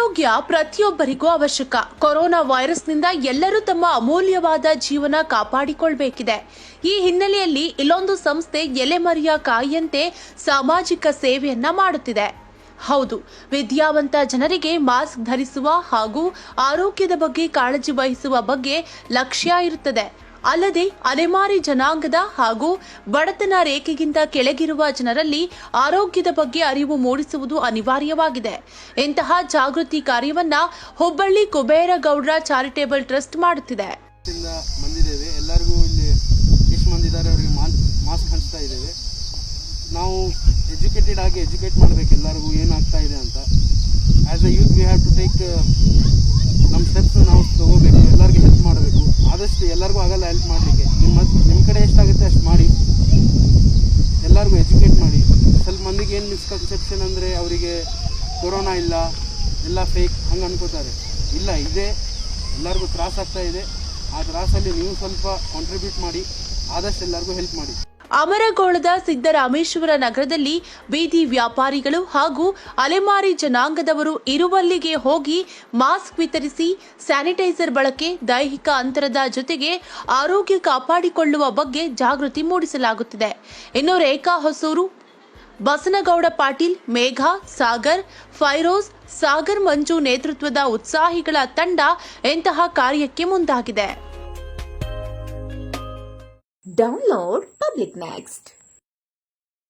ಆರೋಗ್ಯ ಪ್ರತಿಯೊಬ್ಬರಿಗೂ ಅವಶ್ಯಕ. ಕೊರೋನಾ ವೈರಸ್ನಿಂದ ಎಲ್ಲರೂ ತಮ್ಮ ಅಮೂಲ್ಯವಾದ ಜೀವನ ಕಾಪಾಡಿಕೊಳ್ಳಬೇಕಿದೆ. ಈ ಹಿನ್ನೆಲೆಯಲ್ಲಿ ಇಲ್ಲೊಂದು ಸಂಸ್ಥೆ ಎಲೆಮರೆಯ ಕಾಯಿಯಂತೆ ಸಾಮಾಜಿಕ ಸೇವೆಯನ್ನ ಮಾಡುತ್ತಿದೆ. ಹೌದು, ವಿದ್ಯಾವಂತ ಜನರಿಗೆ ಮಾಸ್ಕ್ ಧರಿಸುವ ಹಾಗೂ ಆರೋಗ್ಯದ ಬಗ್ಗೆ ಕಾಳಜಿ ವಹಿಸುವ ಬಗ್ಗೆ ಲಕ್ಷ್ಯ ಇರುತ್ತದೆ. ಅಲ್ಲದೆ ಅಲೆಮಾರಿ ಜನಾಂಗದ ಹಾಗೂ ಬಡತನ ರೇಖೆಗಿಂತ ಕೆಳಗಿರುವ ಜನರಲ್ಲಿ ಆರೋಗ್ಯದ ಬಗ್ಗೆ ಅರಿವು ಮೂಡಿಸುವುದು ಅನಿವಾರ್ಯವಾಗಿದೆ. ಇಂತಹ ಜಾಗೃತಿ ಕಾರ್ಯವನ್ನ ಹುಬ್ಬಳ್ಳಿ ಕುಬೇರಗೌಡ್ರ ಚಾರಿಟೇಬಲ್ ಟ್ರಸ್ಟ್ ಮಾಡುತ್ತಿದೆ. ಎಲ್ಲರಿಗೂ ಇಲ್ಲಿ ಎಷ್ಟು ಮಂದಿ ಇದ್ದಾರೆ ಅವರಿಗೆ ಮಾಸ್ಕ್ ಹಂಚ್ತಾ ಇದ್ದೇವೆ. ನಾವು ಎಜುಕೇಟೆಡ್ ಆಗಿ ಎಜುಕೇಟ್ ಮಾಡಬೇಕು ಎಲ್ಲರಿಗೂ ಏನಾಗ್ತಾ ಇದೆ ಅಂತ. As a youth we have to take ನಮ್ಮ ಸ್ಟೆಪ್ಸ್ ನಾವು ತಗೋಬೇಕು. ಎಲ್ಲರಿಗೂ ಹೆಲ್ಪ್ ಮಾಡಬೇಕು. ಆದಷ್ಟು ಎಲ್ಲರಿಗೂ ಆಗಲ್ಲ ಹೆಲ್ಪ್ ಮಾಡಲಿಕ್ಕೆ. ನಿಮ್ಮ ಕಡೆ ಎಷ್ಟಾಗುತ್ತೆ ಅಷ್ಟು ಮಾಡಿ. ಎಲ್ಲರಿಗೂ ಎಜುಕೇಟ್ ಮಾಡಿ. ಸ್ವಲ್ಪ ಮಂದಿಗೆ ಏನು ಮಿಸ್ಕನ್ಸೆಪ್ಷನ್ ಅಂದರೆ ಅವರಿಗೆ ಕೊರೋನಾ ಇಲ್ಲ, ಎಲ್ಲ ಫೇಕ್ ಹಂಗೆ ಅನ್ಕೋತಾರೆ. ಇಲ್ಲ, ಇದೆ, ಎಲ್ಲರಿಗೂ ತ್ರಾಸಾಗ್ತಾ ಇದೆ. ಆ ತ್ರಾಸಲ್ಲಿ ನೀವು ಸ್ವಲ್ಪ ಕಾಂಟ್ರಿಬ್ಯೂಟ್ ಮಾಡಿ. ಆದಷ್ಟು ಎಲ್ಲರಿಗೂ ಹೆಲ್ಪ್ ಮಾಡಿ. ಅಮರಗೋಳದ ಸಿದ್ದರಾಮೇಶ್ವರ ನಗರದಲ್ಲಿ ಬೀದಿ ವ್ಯಾಪಾರಿಗಳು ಹಾಗೂ ಅಲೆಮಾರಿ ಜನಾಂಗದವರು ಇರುವಲ್ಲಿಗೆ ಹೋಗಿ ಮಾಸ್ಕ್ ವಿತರಿಸಿ ಸ್ಯಾನಿಟೈಸರ್ ಬಳಕೆ, ದೈಹಿಕ ಅಂತರದ ಜೊತೆಗೆ ಆರೋಗ್ಯ ಕಾಪಾಡಿಕೊಳ್ಳುವ ಬಗ್ಗೆ ಜಾಗೃತಿ ಮೂಡಿಸಲಾಗುತ್ತಿದೆ. ಇನ್ನು ರೇಖಾ ಹೊಸೂರು, ಬಸನಗೌಡ ಪಾಟೀಲ್, ಮೇಘಾ, ಸಾಗರ್, ಫೈರೋಜ್, ಸಾಗರ್ ಮಂಜು ನೇತೃತ್ವದ ಉತ್ಸಾಹಿಗಳ ತಂಡ ಇಂತಹ ಕಾರ್ಯಕ್ಕೆ ಮುಂದಾಗಿದೆ. Download Public Next.